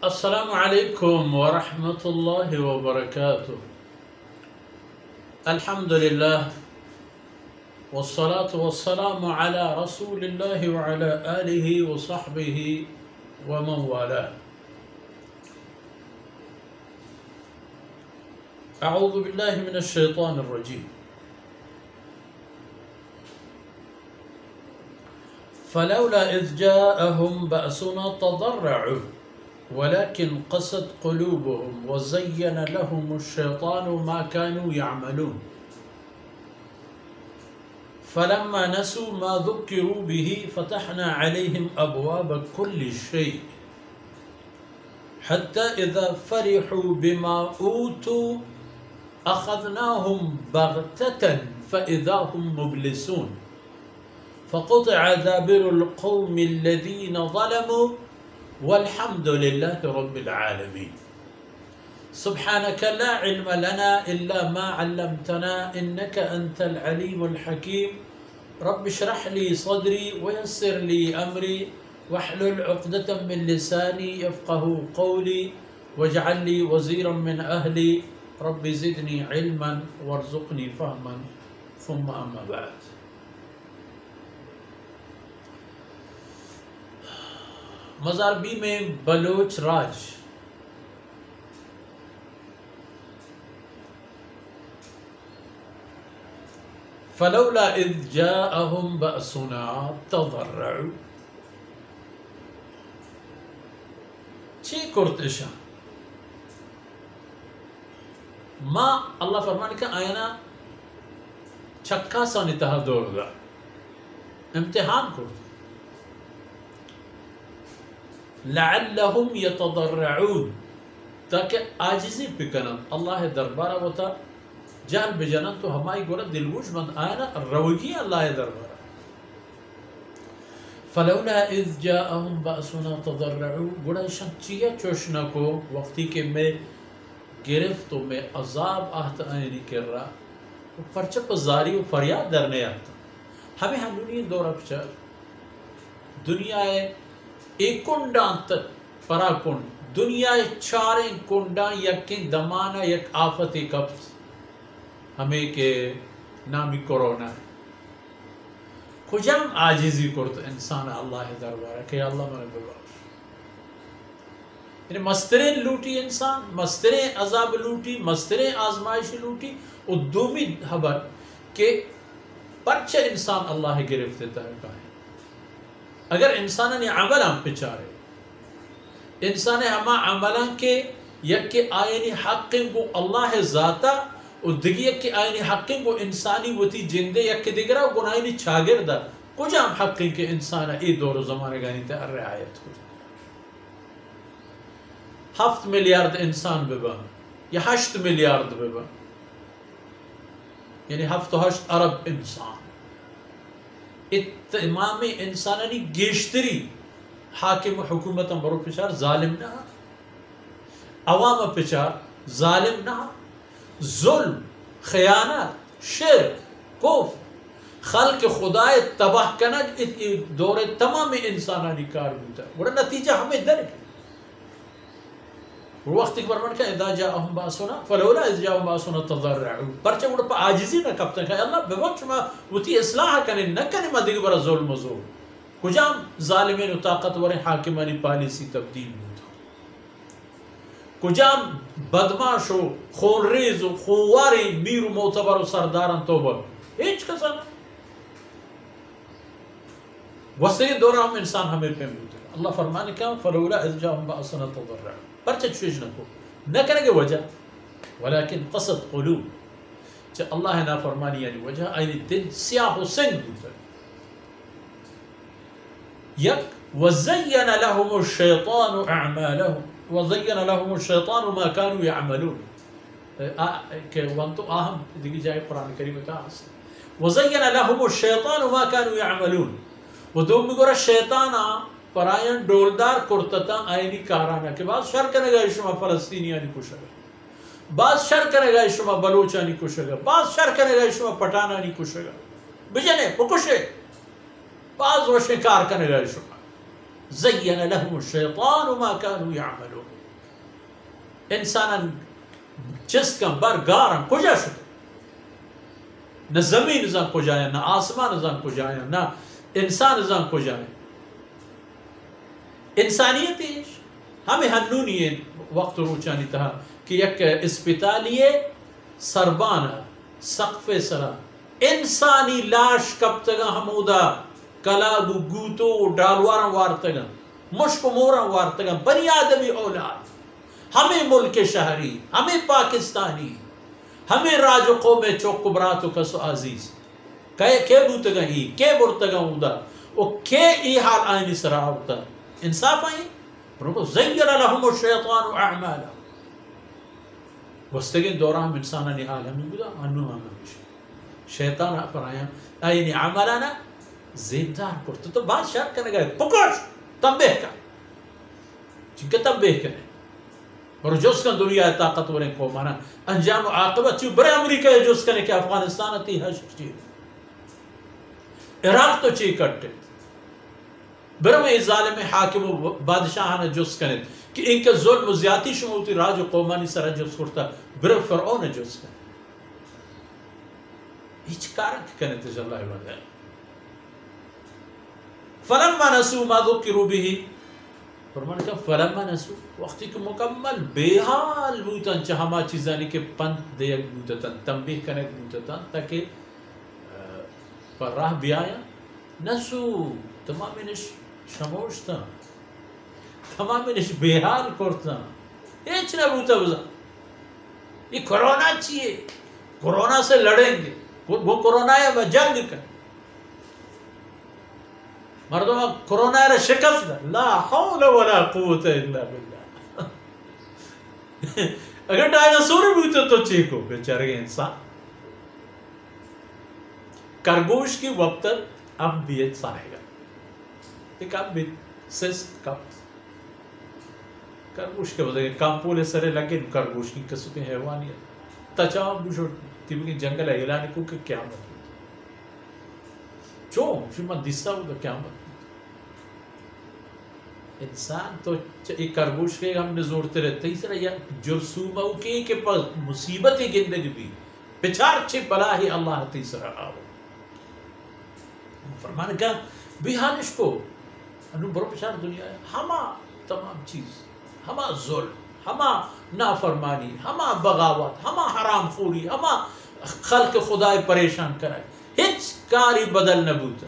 السلام عليكم ورحمة الله وبركاته. الحمد لله والصلاة والسلام على رسول الله وعلى آله وصحبه ومن والاه. أعوذ بالله من الشيطان الرجيم. فلولا إذ جاءهم بأسنا تضرعوا ولكن قست قلوبهم وزين لهم الشيطان ما كانوا يعملون فلما نسوا ما ذكروا به فتحنا عليهم أبواب كل شيء حتى إذا فرحوا بما أوتوا أخذناهم بغتة فإذا هم مبلسون فقطع دابر القوم الذين ظلموا والحمد لله رب العالمين. سبحانك لا علم لنا إلا ما علمتنا إنك أنت العليم الحكيم. رب اشرح لي صدري ويسر لي أمري واحلل عقدة من لساني يفقه قولي واجعل لي وزيرا من أهلي. رب زدني علما وارزقني فهما ثم أما بعد. مزاربی میں بلوچ راج فلولا اذ جاءهم بأسنا تضرعوا چی کرتشا ما اللہ فرمانے کا آینا چھکا سا نتہا دور دا امتحان کرتا لعلهم يتضرعون تاکہ عاجزی بکنن اللہ دربارہ وتا جان بجنن تو ہمائی گورا دلوش بند آئینا روگی اللہ دربارہ. فلولا اذ جاءهم بأسنا تضرعوا گوڑا شنچیہ چوشنا کو وقتی کہ میں گرفت و میں عذاب آہتا آئینی کر رہا پرچپ زاری و فریاد درنے آتا ہمیں ہنونی دورہ پچھا دنیا ہے ایک کنڈان تک پرا کنڈ دنیا چاریں کنڈان یکیں دمانا یک آفت قبض ہمیں کے نامی کرونا ہے کجام عاجزی کرت انسان اللہ دربارہ کہ اللہ من بباش یعنی مسترین لوٹی انسان مسترین عذاب لوٹی مسترین آزمائش لوٹی اور دومی خبر کہ پرچہ انسان اللہ گرفتے ترکا ہے. اگر انسان نے عملان پچارے انسان ہما عملان کے یک کے آئینی حقیں کو اللہ ذاتا اور دگی یک کے آئینی حقیں کو انسانی وتی جندے یک کے دگرہ گناہینی چھاگر دا کجام حقیں کے انسان ای دور و زمانے گانی تے رعایت کو 7 ملیارد انسان ببا یا 8 ملیارد ببا یعنی 7 ارب انسان تمام انسانی گیشتری حاکم حکومت برو پچار ظالم نہ عوام پچار ظالم نہ ظلم خیانت شرک کفر خلق خدای تباہ کنج دور تمام انسانی کار ہوتا ہے بڑا نتیجہ ہمیں درک وقت فرمان کا اذا جاءهم باسنا فلولا اذ جاءهم باسنا تضرعوا پرچہ وڑا پا عاجزی نہ کبتا کہ اللہ بے وقت شما وتی اصلاح کرنے نہ کرنے ما دیگر برا ظلم و زور کجام ظالمین و طاقتور حاکمانی پالیسی تبدیل ہوتا کجام بدماش و خونریز و خواری میر و معتبر و سرداران توبہ ہیچ کسا نہ وسیع دورہ ہم انسان ہمیں پہ موتے اللہ فرمانے کا فلولا اذ جاءهم باسنا تضرعوا پرچہ چویج نہ کو نہ کریں گے وجہ ولیکن قصد قلوب چاہ اللہ نافرمانی یعنی وجہ آئینی دل سیاہ و سنگ دوتا یک وزین لهم الشیطان اعمالهم وزین لهم الشیطان ما كانوا يعملون کہ وانتو آہم دیکھی جائے قرآن کریم کا وزین لهم الشیطان ما كانوا يعملون و دوم گورا شیطانا پرائن ڈولدار کرتتا آئینی کارانا کہ بعض شر کرنے گا شما فلسطینیانی کشگا بعض شر کرنے گا شما بلوچانی کشگا بعض شر کرنے گا شما پٹانانی کشگا بجنے پکشے بعض وشن کار کرنے گا شما زین لهم الشیطان ما كانوا يعملون. انسانان چیز کن برگارن کجا شد؟ نہ زمین زن کجایا، نہ آسمان زن کجایا، نہ انسان زن کجایا. انسانیت ہمیں ہنونی وقت روچانی تھا کہ یک اسپتالیے سربانہ سقف سرا انسانی لاش کب تگا ہمودا کلادو گوتو ڈالوارن وارتگا مشک مورن وارتگا بنی آدمی اولاد، ہمیں ملک شہری، ہمیں پاکستانی، ہمیں راج و قوم چوک براتو کسو عزیز کہ بوتگا ہی کہ برتگا ہودا او کہ ای حال آئینی سرا ہوتا انصاف آئین برکو زین لهم الشیطان اعمالا وستگین دورا ہم انسانانی حال ہمیں بودا انو ہم ہمیشہ شیطان پر آیا آئینی عملانا زیبدار کرتا تو بات شرک کرنے گئے پکوش تنبیہ کر چنکہ تنبیہ کرنے اور جس کا دنیا طاقتوریں کو مانا انجام و عاقبت چیو برے امریکہ ہے جس کا نے کہ افغانستان تی حشر چیو عراق تو چی کٹتے برم ای ظالم حاکم و بادشاہانا جس کا نے کہ ان کے ظلم و زیادتی شموتی راج و قومانی سرہ جس کرتا برم فرعون جس کا ہیچ کارک کرنے تجھے اللہ بندہ فلما نسو ما ذکروا به فرمانے کہ فلما نسو وقتی کہ مکمل بے حال بوتن چاہما چیزانی کے پنت دیگ بوتتن تنبیح کنک بوتتن تاکہ پر راہ بیایا نسو تمامینش شموشتا تمامینش بے حال کرتا ایچ نہ بوتا بزا یہ کرونا چیئے کرونا سے لڑیں گے وہ کرونا ہے وہ جنگ کریں مردم کرونا را شکست دا لا حول ولا قوت الا باللہ اگر ڈائناسور بھی تو چیکو بیچارے انسان کرگوش کی وقت اب بھی ایک سائے گا ایک اب بھی سست کب کرگوش کے وجہ کام پولے سرے لگے کرگوش کی قسم کے حیوانیت تچاو بوشو تیبی کی جنگل اعلانی کو کہ قیامت چو شما دیستا ہوگا قیامت انسان تو ایک کرگوش کے ہم نے زورتے رہتے ہی سرا یا جرسومہ کے کہ مصیبت گندگی بھی پچھار چھے بلا ہی اللہ تیسرا آو فرمانے کہا بھی حالش کو انہوں برو پچھار دنیا ہے ہما تمام چیز ہما ظلم ہما نافرمانی ہما بغاوت ہما حرام خوری ہما خلق خدای پریشان کرائے ہچ کاری بدل نبوتا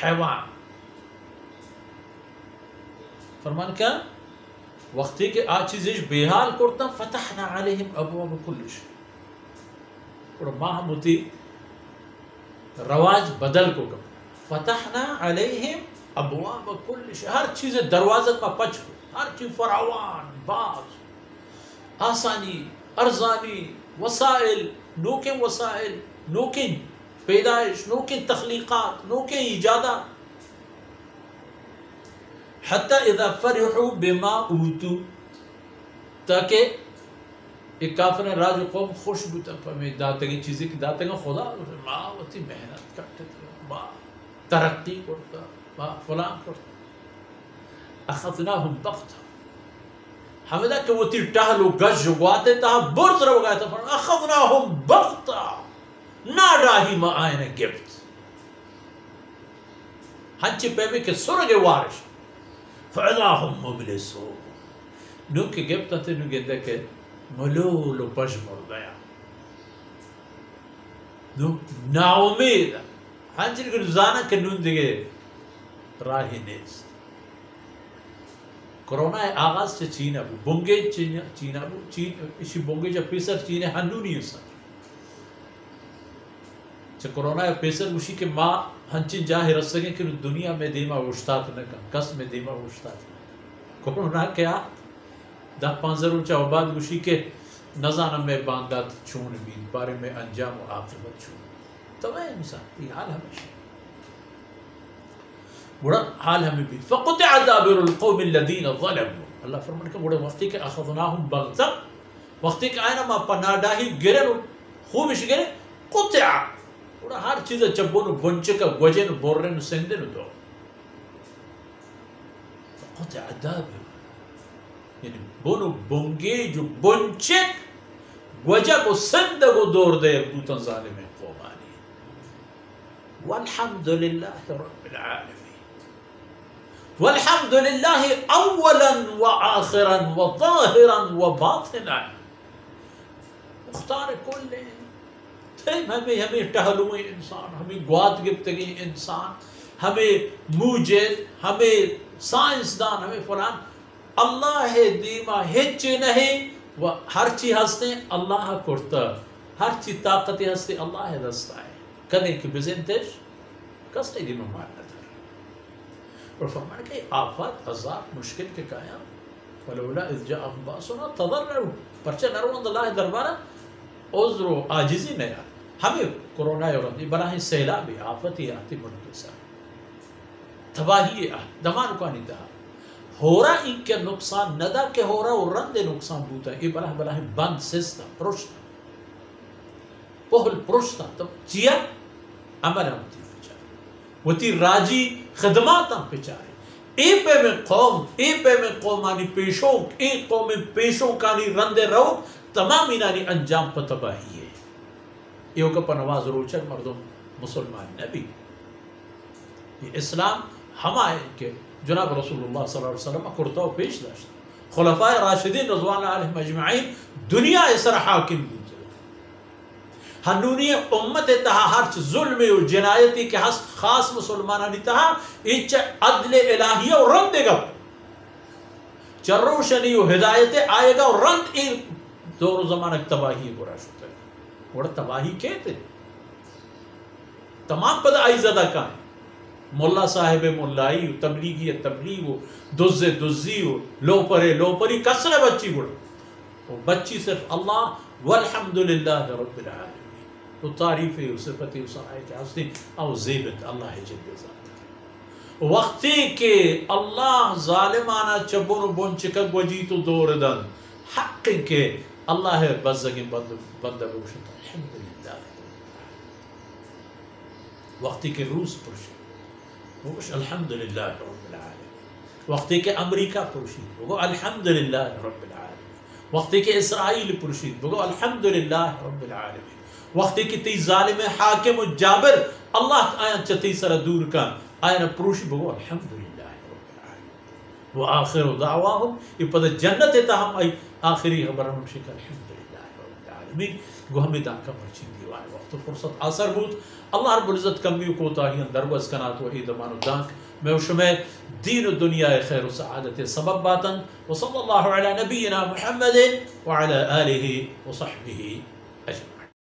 حیوان فرمان کیا وقتی کہ آج چیزش بے حال کرتا فتحنا علیہم ابواب کل شیء اور ماہ متی رواج بدل کو کم فتحنا علیہم ابواب کل شیء ہر چیز دروازت میں پچ ہر چیز فراوان باز آسانی ارزانی وسائل نوکن وسائل نوکن پیدائش نوکن تخلیقات نوکن ایجادات حتی اذا فرحوا بما اوتو تاکہ ایک کافر راج قوم خوش بوتا میں داتگی چیزیں کی داتگی خدا ماں ہوتی محنت کرتے تھے ماں ترقی کرتا ماں فلان کرتا اخذناہم بغتا حمدہ کہ وہ تی ٹہلو گش جگواتے تا برز رو گیا تھا اخذناہم بغتا ناڈاہی ما آئین گفت ہنچی پیبی کے سرگ وارش فَعِذَاهُمْ مُبْلِسُونَ نو کے گفتا تھے نو گندہ کہ ملول پشمر گیا نو نا امید ہنچی کہ نزانا کہ نون دیگے راہی نیز کرونا آغاز سے چین ابو بونگے چین ابو چین اسی بونگے جا پیسر چین ہنونی اسا چا کرونا پیسر اسی کے ماں ہنچین جاہی رسگیں کہ دنیا میں دیما وشتات نکا کس میں دیما وشتات نکا کرونا کیا دا پانزر اچھا عباد اسی کے نزانہ میں باندات چون بید بارے میں انجام و عاقبت چون تو ہے انسان یہ حال ہمیشہ بڑا حال ہمیں بھی فَقُطِعَ دَابِرُ الْقَوْمِ الَّذِينَ ظَلَمُوا اللہ فرمان کہ بڑے وقتی کہ اخذناہم بغتا وقتی کہ آئینا ما پناڈاہی گرن خوبش گرن قطع وڑا ہر چیز چبونو بنچکا گوجن بورن سندن دو قطع دابر یعنی بونو بونگی جو بنچک گوجہ کو سندگو دور دے دوتن ظالم قومانی والحمدللہ رب العالمین والحمدللہ اولا وآخرا وظاہرا وباطنا مختار کل ہمیں ٹہلوئے انسان، ہمیں گواد گفتگی انسان، ہمیں موجد، ہمیں سائنسدان، ہمیں فلان، اللہ دیما ہچ نہیں و ہر چی ہستے اللہ کرتا، ہر چی طاقت ہستے اللہ دستا ہے کدے کی بزنتش کستے دی ممارنہ در اور فرمانے کہ آفات عذاب مشکل کے قائم فلولا اذ جاءهم باسنا تضرعوا پرچہ نروند اللہ دربارہ عذر و عاجزی نہیں آتی ہمیں کرونا یورندی بلاہیں سیلابی آفتی آتی ملک کے ساتھ تباہی دمان کو نہیں تہا ہو رہا ان کے نقصان ندا کے ہو رہا اور رند نقصان بوتا ہے یہ بلاہیں بند سستا پرشتا پہل پرشتا تب چیا عمل ہم تی پچارے وہ تی راجی خدمات ہم پچارے اے پہ میں قومانی پیشوں اے قوم پیشوں کانی رندے رہو تمام انانی انجام پر تباہی ہے یہ ہوگا پر نواز روچک مردم مسلمان نبی یہ اسلام ہم آئے کہ جناب رسول اللہ صلی اللہ علیہ وسلم کرتا و پیش داشتا خلفاء راشدین رضوان علیہ مجمعین دنیا اسر حاکم بودتے ہنونی امت تہا ہرچ ظلم و جنایتی کے ہست خاص مسلمانانی تہا ایچ عدل الہی و رند گا چروشنی و ہدایت آئے گا و رند ای دور زمانک تباہی برا شکتا ہے وڑا تباہی کہتے تمام پدا آئی زدہ کائیں مولا صاحب مولائی تبلیغی تبلیغ دز دزی لو پری کسر بچی گڑا بچی صرف اللہ والحمدللہ رب العالمین تو تعریف صفت صحائے کے حسنی او زیبت اللہ جد ذات وقتی کہ اللہ ظالمانہ چبون بونچکا گوجی تو دور دن حق کے اللہ بزگی بندہ بوشتا الحمدللہ وقتی کہ روس پرشی وقت الحمدللہ رب العالمین وقتی کہ امریکہ پرشید بگو الحمدللہ رب العالمین وقتی کہ اسرائیل پرشید بگو الحمدللہ رب العالمین وقتی کہ تی ظالم حاکم و جابر اللہ آیاں چتی سر دور کا آیاں پروشی بگو الحمدللہ رب العالمین وآخر دعواہم یہ پدہ جنت تاہم آئی آخری خبران شکر الحمدللہ رب العالمین گو ہمیں داکہ پرچین دیوائے وقت فرصت آثر بود اللہ رب العزت کمی کو تاہین دروز کنات وحید امان و دانک میں اشمع دین و دنیا خیر و سعادت سبب باتن وصلی اللہ علی نبینا محمد وعلی آلہ وصحبہ اجمعین.